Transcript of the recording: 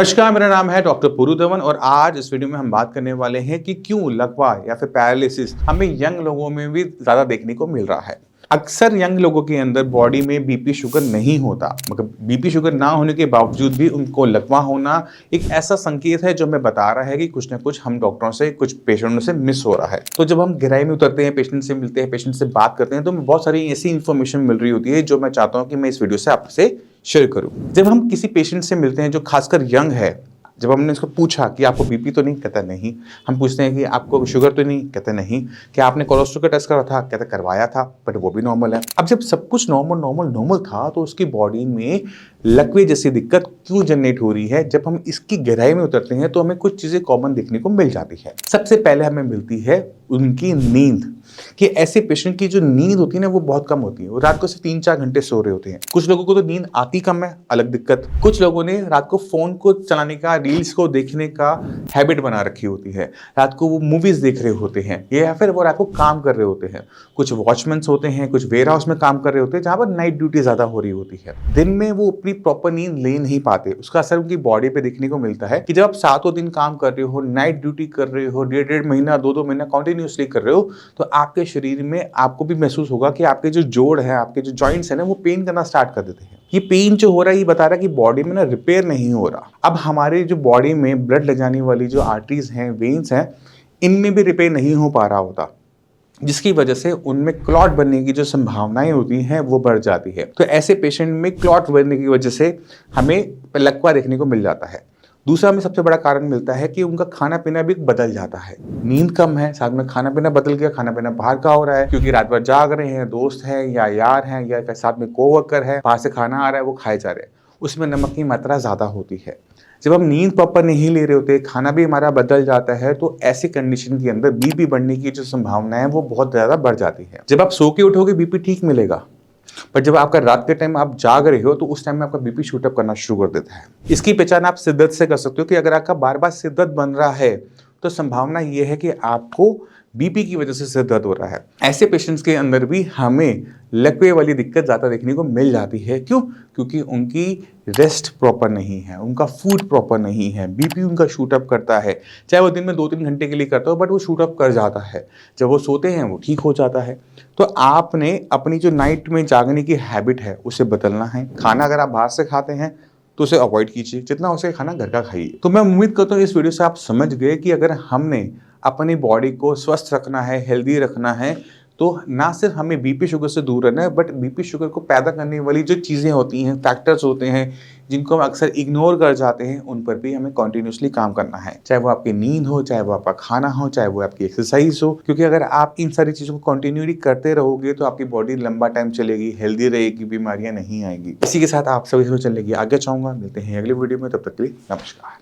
नमस्कार, मेरा नाम है डॉक्टर पुरु धवन और आज इस वीडियो में हम बात करने वाले हैं कि क्यों लकवा या फिर पैरालिसिस हमें यंग लोगों में भी ज़्यादा देखने को मिल रहा है। अक्सर यंग लोगों के अंदर बॉडी में बीपी शुगर नहीं होता, मगर बीपी शुगर ना होने के बावजूद भी उनको लकवा होना एक ऐसा संकेत है जो हमें बता रहा है कि कुछ ना कुछ हम डॉक्टरों से, कुछ पेशेंटों से मिस हो रहा है। तो जब हम गहराई में उतरते हैं, पेशेंट से मिलते हैं, पेशेंट से बात करते हैं, तो हमें बहुत सारी ऐसी इन्फॉर्मेशन मिल रही होती है जो मैं चाहता हूँ कि मैं इस वीडियो से आपसे शेयर करूँ। जब हम किसी पेशेंट से मिलते हैं जो खासकर यंग है, जब हमने इसको पूछा कि आपको बीपी तो नहीं, कहता नहीं। हम पूछते हैं कि आपको शुगर तो नहीं, कहते नहीं। क्या आपने कोलेस्ट्रॉल का टेस्ट करा था, कहते करवाया था, बट वो भी नॉर्मल है। अब जब सब कुछ नॉर्मल था तो उसकी बॉडी में लकवे जैसी दिक्कत क्यों जनरेट हो रही है? जब हम इसकी गहराई में उतरते हैं तो हमें कुछ चीजें कॉमन देखने को मिल जाती है। सबसे पहले हमें मिलती है उनकी नींद, कि ऐसे पेशेंट की जो नींद होती है ना वो बहुत कम होती है। वो रात को सिर्फ 3-4 घंटे सो रहे होते हैं। कुछ लोगों को तो नींद आती कम है, अलग दिक्कत। कुछ लोगों ने रात को फोन को चलाने का, रील्स को देखने का हैबिट बना रखी होती है। रात को वो मूवीज देख रहे होते हैं या फिर वो रात को काम कर रहे होते हैं। कुछ वॉचमैन होते हैं, कुछ वेयर हाउस में काम कर रहे होते हैं जहां पर नाइट ड्यूटी ज्यादा हो रही होती है। दिन में वो अपनी प्रॉपर नींद ले नहीं पाते। उसका असर उनकी बॉडी पे देखने को मिलता है कि जब आप 7 दिन काम कर रहे हो, नाइट ड्यूटी कर रहे हो, 1.5 महीना 2 महीना कंटिन्यूसली कर रहे हो, तो आपके शरीर में आपको भी महसूस होगा कि आपके जो जोड़ है, आपके जो जॉइंट्स है ना, वो पेन करना स्टार्ट कर देते हैं। ये पेन जो हो रहा है ये बता रहा है कि बॉडी में ना रिपेयर नहीं हो रहा। अब हमारे जो बॉडी में ब्लड ले जाने वाली जो आर्टरीज हैं, वेन्स हैं, इनमें भी रिपेयर नहीं हो पा रहा होता, जिसकी वजह से उनमें क्लॉट बनने की जो संभावनाएं होती हैं वो बढ़ जाती है। तो ऐसे पेशेंट में क्लॉट बनने की वजह से हमें लकवा देखने को मिल जाता है। दूसरा हमें सबसे बड़ा कारण मिलता है कि उनका खाना पीना भी बदल जाता है। नींद कम है, साथ में खाना पीना बदल गया। खाना पीना बाहर का हो रहा है क्योंकि रात भर जाग रहे हैं, दोस्त हैं या यार हैं या साथ में कोवर्कर है, बाहर से खाना आ रहा है, वो खाए जा रहे हैं, उसमें नमक की मात्रा ज़्यादा होती है। जब हम नींद प्रॉपर नहीं ले रहे होते, खाना भी हमारा बदल जाता है, तो ऐसी कंडीशन के अंदर बीपी बढ़ने की जो संभावना है वो बहुत ज़्यादा बढ़ जाती है। जब आप सो के उठोगे बीपी ठीक मिलेगा, पर जब आपका रात के टाइम आप जाग रहे हो तो उस टाइम में आपका बीपी शूट अप करना शुरू कर देता है। इसकी पहचान आप सिर दर्द से कर सकते हो कि अगर आपका बार बार सिर दर्द बन रहा है तो संभावना ये है कि आपको बीपी की वजह से सिर दर्द हो रहा है। ऐसे पेशेंट्स के अंदर भी हमें लकवे वाली दिक्कत ज़्यादा देखने को मिल जाती है। क्यों? क्योंकि उनकी रेस्ट प्रॉपर नहीं है, उनका फूड प्रॉपर नहीं है, बीपी उनका शूट अप करता है। चाहे वो दिन में 2-3 घंटे के लिए करता हो, बट वो शूट अप कर जाता है। जब वो सोते हैं वो ठीक हो जाता है। तो आपने अपनी जो नाइट में जागने की हैबिट है उसे बदलना है। खाना अगर आप बाहर से खाते हैं तो उसे अवॉइड कीजिए, जितना हो सके खाना घर का खाइए। तो मैं उम्मीद करता हूँ इस वीडियो से आप समझ गए कि अगर हमने अपनी बॉडी को स्वस्थ रखना है, हेल्दी रखना है, तो ना सिर्फ हमें बीपी शुगर से दूर रहना है, बट बीपी शुगर को पैदा करने वाली जो चीज़ें होती हैं, फैक्टर्स होते हैं जिनको हम अक्सर इग्नोर कर जाते हैं, उन पर भी हमें कंटिन्यूसली काम करना है। चाहे वो आपकी नींद हो, चाहे वो आपका खाना हो, चाहे वो आपकी एक्सरसाइज हो, क्योंकि अगर आप इन सारी चीज़ों को कंटिन्यूली करते रहोगे तो आपकी बॉडी लंबा टाइम चलेगी, हेल्दी रहेगी, बीमारियां नहीं आएंगी। इसी के साथ आप सभी से चलने की आगे चाहूँगा। मिलते हैं अगली वीडियो में, तब तक के लिए नमस्कार।